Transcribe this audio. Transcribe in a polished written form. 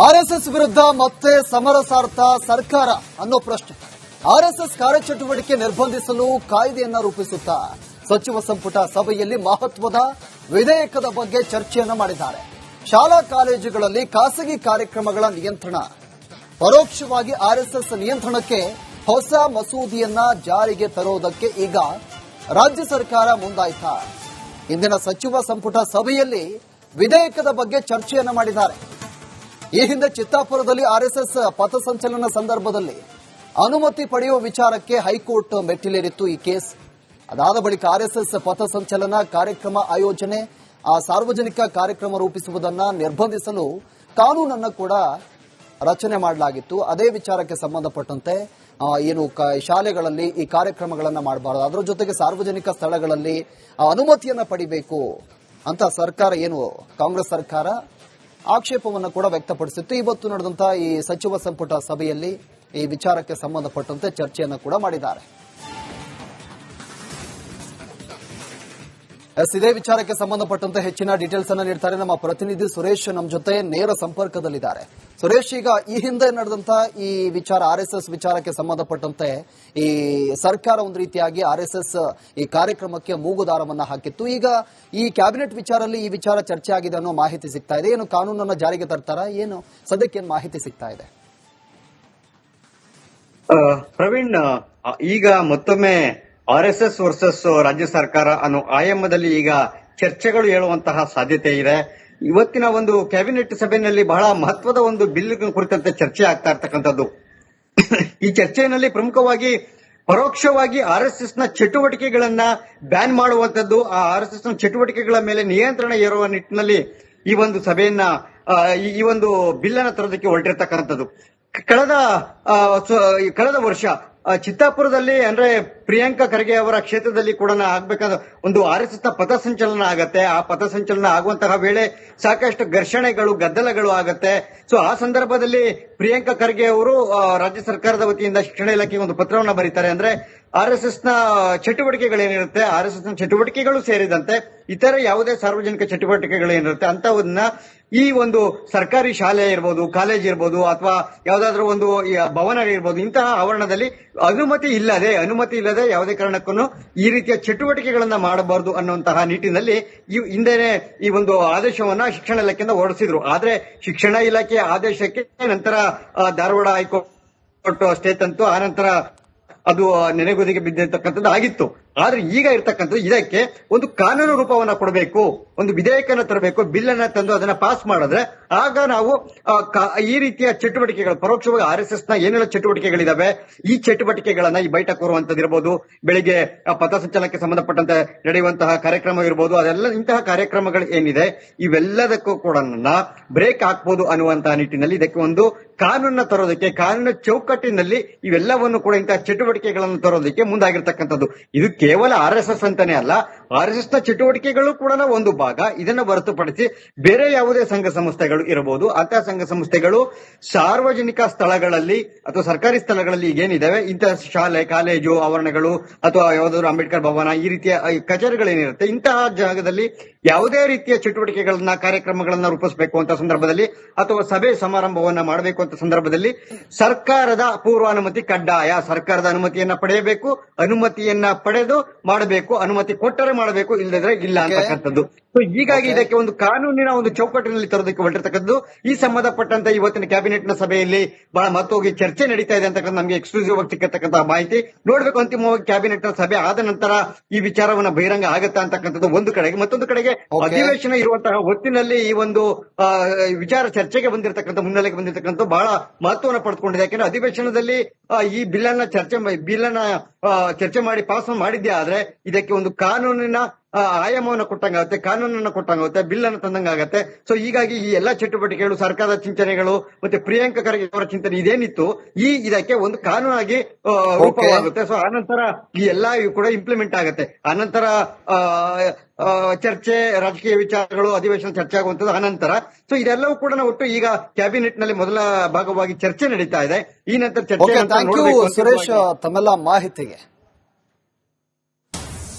RSS ವಿರುದ್ಧ ಮತ್ತೆ ಸಮರ ಸಾರ್ಥ ಸರ್ಕಾರ ಅನ್ನೋ ಪ್ರಶ್ನೆ. ಆರ್ಎಸ್ಎಸ್ ಕಾರ್ಯಚಟುವಟಿಕೆ ನಿರ್ಬಂಧಿಸಲು ಕಾಯ್ದೆಯನ್ನ ರೂಪಿಸುತ್ತಾ ಸಚಿವ ಸಂಪುಟ ಸಭೆಯಲ್ಲಿ ಮಹತ್ವದ ವಿಧೇಯಕದ ಬಗ್ಗೆ ಚರ್ಚೆಯನ್ನ ಮಾಡಿದ್ದಾರೆ. ಶಾಲಾ ಕಾಲೇಜುಗಳಲ್ಲಿ ಖಾಸಗಿ ಕಾರ್ಯಕ್ರಮಗಳ ನಿಯಂತ್ರಣ, ಪರೋಕ್ಷವಾಗಿ ಆರ್ಎಸ್ಎಸ್ ನಿಯಂತ್ರಣಕ್ಕೆ ಹೊಸ ಮಸೂದೆಯನ್ನ ಜಾರಿಗೆ ತರುವುದಕ್ಕೆ ಈಗ ರಾಜ್ಯ ಸರ್ಕಾರ ಮುಂದಾಯ್ತಾ? ಇಂದಿನ ಸಚಿವ ಸಂಪುಟ ಸಭೆಯಲ್ಲಿ ವಿಧೇಯಕದ ಬಗ್ಗೆ ಚರ್ಚೆಯನ್ನ ಮಾಡಿದ್ದಾರೆ. ಈ ಹಿಂದೆ ಚಿತ್ತಾಪುರದಲ್ಲಿ ಆರ್ಎಸ್ಎಸ್ ಪಥಸಂಚಲನ ಸಂದರ್ಭದಲ್ಲಿ ಅನುಮತಿ ಪಡೆಯುವ ವಿಚಾರಕ್ಕೆ ಹೈಕೋರ್ಟ್ ಮೆಟ್ಟಿಲೇರಿತ್ತು ಈ ಕೇಸ್. ಅದಾದ ಬಳಿಕ ಆರ್ಎಸ್ಎಸ್ ಪಥಸಂಚಲನ ಕಾರ್ಯಕ್ರಮ ಆಯೋಜನೆ, ಆ ಸಾರ್ವಜನಿಕ ಕಾರ್ಯಕ್ರಮ ರೂಪಿಸುವುದನ್ನು ನಿರ್ಬಂಧಿಸಲು ಕಾನೂನನ್ನು ಕೂಡ ರಚನೆ ಮಾಡಲಾಗಿತ್ತು. ಅದೇ ವಿಚಾರಕ್ಕೆ ಸಂಬಂಧಪಟ್ಟಂತೆ ಏನು ಶಾಲೆಗಳಲ್ಲಿ ಈ ಕಾರ್ಯಕ್ರಮಗಳನ್ನು ಮಾಡಬಾರದು, ಅದರ ಜೊತೆಗೆ ಸಾರ್ವಜನಿಕ ಸ್ಥಳಗಳಲ್ಲಿ ಅನುಮತಿಯನ್ನು ಪಡಿಬೇಕು ಅಂತ ಸರ್ಕಾರ, ಏನು ಕಾಂಗ್ರೆಸ್ ಸರ್ಕಾರ ಆಕ್ಷೇಪವನ್ನು ಕೂಡ ವ್ಯಕ್ತಪಡಿಸಿತ್ತು. ಇವತ್ತು ನಡೆದಂತಹ ಈ ಸಚಿವ ಸಂಪುಟ ಸಭೆಯಲ್ಲಿ ಈ ವಿಚಾರಕ್ಕೆ ಸಂಬಂಧಪಟ್ಟಂತೆ ಚರ್ಚೆಯನ್ನು ಕೂಡ ಮಾಡಿದ್ದಾರೆ. ಇದೇ ವಿಚಾರಕ್ಕೆ ಸಂಬಂಧಪಟ್ಟಂತೆ ಹೆಚ್ಚಿನ ಡೀಟೇಲ್ಸ್ ಅನ್ನು ನೀಡ್ತಾರೆ ನಮ್ಮ ಪ್ರತಿನಿಧಿ ಸುರೇಶ್, ನಮ್ಮ ಜೊತೆ ನೇರ ಸಂಪರ್ಕದಲ್ಲಿದ್ದಾರೆ. ಸುರೇಶ್, ಈಗ ಈ ಹಿಂದೆ ನಡೆದಂತಹ ಈ ವಿಚಾರ ಆರ್ಎಸ್ಎಸ್ ವಿಚಾರಕ್ಕೆ ಸಂಬಂಧಪಟ್ಟಂತೆ ಈ ಸರ್ಕಾರ ಒಂದು ರೀತಿಯಾಗಿ ಆರ್ಎಸ್ಎಸ್ ಈ ಕಾರ್ಯಕ್ರಮಕ್ಕೆ ಮೂಗುದಾರವನ್ನ ಹಾಕಿತ್ತು. ಈಗ ಈ ಕ್ಯಾಬಿನೆಟ್ ವಿಚಾರದಲ್ಲಿ ಈ ವಿಚಾರ ಚರ್ಚೆ ಆಗಿದೆ ಅನ್ನೋ ಮಾಹಿತಿ ಸಿಗ್ತಾ ಇದೆ. ಏನು ಕಾನೂನನ್ನ ಜಾರಿಗೆ ತರ್ತಾರಾ, ಏನು ಸದ್ಯಕ್ಕೆ ಏನು ಮಾಹಿತಿ ಸಿಗ್ತಾ ಇದೆ? ಪ್ರವೀಣ್, ಈಗ ಮತ್ತೊಮ್ಮೆ ಆರ್ಎಸ್ಎಸ್ ವರ್ಸಸ್ ರಾಜ್ಯ ಸರ್ಕಾರ ಅನ್ನೋ ಆಯಾಮದಲ್ಲಿ ಈಗ ಚರ್ಚೆಗಳು ಹೇಳುವಂತಹ ಸಾಧ್ಯತೆ ಇದೆ. ಇವತ್ತಿನ ಒಂದು ಕ್ಯಾಬಿನೆಟ್ ಸಭೆಯಲ್ಲಿ ಬಹಳ ಮಹತ್ವದ ಒಂದು ಬಿಲ್ ಕುರಿತಂತೆ ಚರ್ಚೆ ಆಗ್ತಾ ಇರ್ತಕ್ಕಂಥದ್ದು. ಈ ಚರ್ಚೆಯಲ್ಲಿ ಪ್ರಮುಖವಾಗಿ ಪರೋಕ್ಷವಾಗಿ ಆರ್ಎಸ್ಎಸ್ ನ ಚಟುವಟಿಕೆಗಳನ್ನ ಬ್ಯಾನ್ ಮಾಡುವಂತದ್ದು, ಆ ಆರ್ಎಸ್ಎಸ್ ನ ಚಟುವಟಿಕೆಗಳ ಮೇಲೆ ನಿಯಂತ್ರಣ ಹೇರುವ ನಿಟ್ಟಿನಲ್ಲಿ ಈ ಒಂದು ಸಭೆಯನ್ನ, ಈ ಒಂದು ಬಿಲ್ ಅನ್ನ ತರೋದಕ್ಕೆ ಹೊರಟಿರ್ತಕ್ಕಂಥದ್ದು. ಕಳೆದ ವರ್ಷ ಚಿತ್ತಾಪುರದಲ್ಲಿ ಅಂದ್ರೆ ಪ್ರಿಯಾಂಕಾ ಖರ್ಗೆ ಅವರ ಕ್ಷೇತ್ರದಲ್ಲಿ ಕೂಡ ಆಗ್ಬೇಕಾದ ಒಂದು ಆರ್ಎಸ್ಎಸ್ ನ ಪಥಸಂಚಲನ ಆಗತ್ತೆ. ಆ ಪಥಸಂಚಲನ ಆಗುವಂತಹ ವೇಳೆ ಸಾಕಷ್ಟು ಘರ್ಷಣೆಗಳು, ಗದ್ದಲಗಳು ಆಗತ್ತೆ. ಸೊ ಆ ಸಂದರ್ಭದಲ್ಲಿ ಪ್ರಿಯಾಂಕಾ ಖರ್ಗೆ ಅವರು ರಾಜ್ಯ ಸರ್ಕಾರದ ವತಿಯಿಂದ ಶಿಕ್ಷಣ ಇಲಾಖೆಗೆ ಒಂದು ಪತ್ರವನ್ನ ಬರೀತಾರೆ. ಅಂದ್ರೆ ಆರ್ಎಸ್ಎಸ್ ನ ಚಟುವಟಿಕೆಗಳೇನಿರುತ್ತೆ, ಆರ್ಎಸ್ಎಸ್ ನ ಚಟುವಟಿಕೆಗಳು ಸೇರಿದಂತೆ ಇತರೆ ಯಾವುದೇ ಸಾರ್ವಜನಿಕ ಚಟುವಟಿಕೆಗಳೇನಿರುತ್ತೆ ಅಂತವನ್ನ ಈ ಒಂದು ಸರ್ಕಾರಿ ಶಾಲೆ ಇರ್ಬೋದು, ಕಾಲೇಜ್ ಇರ್ಬೋದು, ಅಥವಾ ಯಾವುದಾದ್ರೂ ಒಂದು ಭವನ ಇರ್ಬೋದು, ಇಂತಹ ಆವರಣದಲ್ಲಿ ಅನುಮತಿ ಇಲ್ಲದೆ ಯಾವುದೇ ಕಾರಣಕ್ಕೂ ಈ ರೀತಿಯ ಚಟುವಟಿಕೆಗಳನ್ನ ಮಾಡಬಾರದು ಅನ್ನುವಂತಹ ನಿಟ್ಟಿನಲ್ಲಿ ಹಿಂದೆನೆ ಈ ಒಂದು ಆದೇಶವನ್ನ ಶಿಕ್ಷಣ ಇಲಾಖೆಯಿಂದ ಹೊರಡಿಸಿದ್ರು. ಆದ್ರೆ ಶಿಕ್ಷಣ ಇಲಾಖೆಯ ಆದೇಶಕ್ಕೆ ನಂತರ ಧಾರವಾಡ ಹೈಕೋರ್ಟ್ ಸ್ಟೇ ತಂತು. ಆನಂತರ ಅದು ನೆನೆಗುದಿಗೆ ಬಿದ್ದಿರ್ತಕ್ಕಂಥದ್ದು ಆಗಿತ್ತು. ಆದ್ರೆ ಈಗ ಇರ್ತಕ್ಕಂಥದ್ದು ಇದಕ್ಕೆ ಒಂದು ಕಾನೂನು ರೂಪವನ್ನ ಕೊಡಬೇಕು, ಒಂದು ವಿಧೇಯಕನ ತರಬೇಕು, ಬಿಲ್ ಅನ್ನ ತಂದು ಅದನ್ನ ಪಾಸ್ ಮಾಡಿದ್ರೆ ಆಗ ನಾವು ಈ ರೀತಿಯ ಚಟುವಟಿಕೆಗಳು, ಪರೋಕ್ಷವಾಗಿ ಆರ್ಎಸ್ಎಸ್ ನ ಏನೆಲ್ಲ ಚಟುವಟಿಕೆಗಳಿದಾವೆ ಈ ಚಟುವಟಿಕೆಗಳನ್ನ, ಈ ಬೈಠಕ್ ಇರಬಹುದು, ಬೆಳಿಗ್ಗೆ ಪಥಸಂಚಲನಕ್ಕೆ ಸಂಬಂಧಪಟ್ಟಂತೆ ನಡೆಯುವಂತಹ ಕಾರ್ಯಕ್ರಮ ಇರಬಹುದು, ಅದೆಲ್ಲ ಇಂತಹ ಕಾರ್ಯಕ್ರಮಗಳು ಏನಿದೆ ಇವೆಲ್ಲದಕ್ಕೂ ಕೂಡ ಬ್ರೇಕ್ ಹಾಕ್ಬೋದು ಅನ್ನುವಂತಹ ನಿಟ್ಟಿನಲ್ಲಿ ಇದಕ್ಕೆ ಒಂದು ಕಾನೂನನ್ನ ತರೋದಕ್ಕೆ, ಕಾನೂನಿನ ಚೌಕಟ್ಟಿನಲ್ಲಿ ಇವೆಲ್ಲವನ್ನು ಕೂಡ ಇಂತಹ ಚಟುವಟಿಕೆಗಳನ್ನು ತರೋದಕ್ಕೆ ಮುಂದಾಗಿರ್ತಕ್ಕಂಥದ್ದು. ಇದು ಕೇವಲ ಆರ್ಎಸ್ಎಸ್ ಅಂತಾನೆ ಅಲ್ಲ, ಆರ್ಎಸ್ಎಸ್ ನ ಚಟುವಟಿಕೆಗಳು ಕೂಡ ಒಂದು ಭಾಗ. ಇದನ್ನು ಹೊರತುಪಡಿಸಿ ಬೇರೆ ಯಾವುದೇ ಸಂಘ ಸಂಸ್ಥೆಗಳು ಇರಬಹುದು, ಅಂತಹ ಸಂಘ ಸಂಸ್ಥೆಗಳು ಸಾರ್ವಜನಿಕ ಸ್ಥಳಗಳಲ್ಲಿ ಅಥವಾ ಸರ್ಕಾರಿ ಸ್ಥಳಗಳಲ್ಲಿ ಈಗೇನಿದಾವೆ ಇಂತಹ ಶಾಲೆ, ಕಾಲೇಜು ಆವರಣಗಳು ಅಥವಾ ಯಾವುದಾದ್ರು ಅಂಬೇಡ್ಕರ್ ಭವನ, ಈ ರೀತಿಯ ಕಚೇರಿಗಳೇನಿರುತ್ತೆ ಇಂತಹ ಜಾಗದಲ್ಲಿ ಯಾವುದೇ ರೀತಿಯ ಚಟುವಟಿಕೆಗಳನ್ನ, ಕಾರ್ಯಕ್ರಮಗಳನ್ನ ರೂಪಿಸಬೇಕು ಅಂತ ಸಂದರ್ಭದಲ್ಲಿ ಅಥವಾ ಸಭೆ ಸಮಾರಂಭವನ್ನ ಮಾಡಬೇಕು ಅಂತ ಸಂದರ್ಭದಲ್ಲಿ ಸರ್ಕಾರದ ಪೂರ್ವಾನುಮತಿ ಕಡ್ಡಾಯ. ಸರ್ಕಾರದ ಅನುಮತಿಯನ್ನ ಪಡೆಯಬೇಕು, ಅನುಮತಿಯನ್ನ ಪಡೆದು ಮಾಡಬೇಕು, ಅನುಮತಿ ಕೊಟ್ಟರೆ ಮಾಡಬೇಕು, ಇಲ್ಲದಿದ್ರೆ ಇಲ್ಲ ಅಂತಕ್ಕಂಥದ್ದು. ಸೊ ಹೀಗಾಗಿ ಇದಕ್ಕೆ ಒಂದು ಕಾನೂನಿನ ಒಂದು ಚೌಕಟ್ಟಿನಲ್ಲಿ ತರೋದಕ್ಕೆ ಹೊರಟಿರ್ತಕ್ಕಂಥದ್ದು. ಈ ಸಂಬಂಧಪಟ್ಟಂತೆ ಇವತ್ತಿನ ಕ್ಯಾಬಿನೆಟ್ ನ ಸಭೆಯಲ್ಲಿ ಬಹಳ ಮಹತ್ವವಾಗಿ ಚರ್ಚೆ ನಡೀತಾ ಇದೆ ಅಂತಕ್ಕಂಥ ನಮಗೆ ಎಕ್ಸ್ಕ್ಲೂಸಿವ್ ಆಗಿ ಸಿಕ್ಕತಕ್ಕಂತಹ ಮಾಹಿತಿ. ನೋಡ್ಬೇಕು ಅಂತಿಮವಾಗಿ ಕ್ಯಾಬಿನೆಟ್ ನ ಸಭೆ ಆದ ನಂತರ ಈ ವಿಚಾರವನ್ನ ಬಹಿರಂಗ ಆಗತ್ತಾ ಅಂತಕ್ಕಂಥದ್ದು ಒಂದು ಕಡೆಗೆ. ಮತ್ತೊಂದು ಕಡೆಗೆ ಅಧಿವೇಶನ ಇರುವಂತಹ ಹೊತ್ತಿನಲ್ಲಿ ಈ ಒಂದು ವಿಚಾರ ಚರ್ಚೆಗೆ ಬಂದಿರತಕ್ಕಂಥ, ಮುನ್ನೆಲೆಗೆ ಬಂದಿರತಕ್ಕಂಥ ಬಹಳ ಮಹತ್ವವನ್ನು ಪಡೆದುಕೊಂಡಿದೆ. ಯಾಕಂದ್ರೆ ಅಧಿವೇಶನದಲ್ಲಿ ಈ ಬಿಲ್ ಅನ್ನ ಚರ್ಚೆ ಮಾಡಿ ಪಾಸ್ ಮಾಡಿದ್ದೇ ಆದ್ರೆ ಇದಕ್ಕೆ ಒಂದು ಕಾನೂನಿನ ಆಯಾಮವನ್ನು ಕೊಟ್ಟಂಗಾಗುತ್ತೆ, ಕಾನೂನನ್ನು ಕೊಟ್ಟಂಗಾಗುತ್ತೆ, ಬಿಲ್ ಅನ್ನು ತಂದಂಗಾಗತ್ತೆ. ಸೊ ಹೀಗಾಗಿ ಈ ಎಲ್ಲಾ ಚಟುವಟಿಕೆಗಳು, ಸರ್ಕಾರದ ಚಿಂತನೆಗಳು ಮತ್ತೆ ಪ್ರಿಯಾಂಕಾ ಖರ್ಗೆ ಅವರ ಚಿಂತನೆ ಇದೇನಿತ್ತು ಇದಕ್ಕೆ ಒಂದು ಕಾನೂನಾಗಿ ರೂಪವಾಗುತ್ತೆ. ಸೊ ಆನಂತರ ಈ ಎಲ್ಲಾ ಕೂಡ ಇಂಪ್ಲಿಮೆಂಟ್ ಆಗುತ್ತೆ. ಆನಂತರ ಚರ್ಚೆ, ರಾಜಕೀಯ ವಿಚಾರಗಳು, ಅಧಿವೇಶನ ಚರ್ಚೆ ಆಗುವಂತದ್ದು ಆನಂತರ. ಸೊ ಇದೆಲ್ಲವೂ ಕೂಡ ಒಟ್ಟು ಈಗ ಕ್ಯಾಬಿನೆಟ್ ನಲ್ಲಿ ಮೊದಲ ಭಾಗವಾಗಿ ಚರ್ಚೆ ನಡೀತಾ ಇದೆ. ಈ ನಂತರ ಚರ್ಚೆ ಸುರೇಶ್, ತಮ್ಮೆಲ್ಲ ಮಾಹಿತಿಗೆ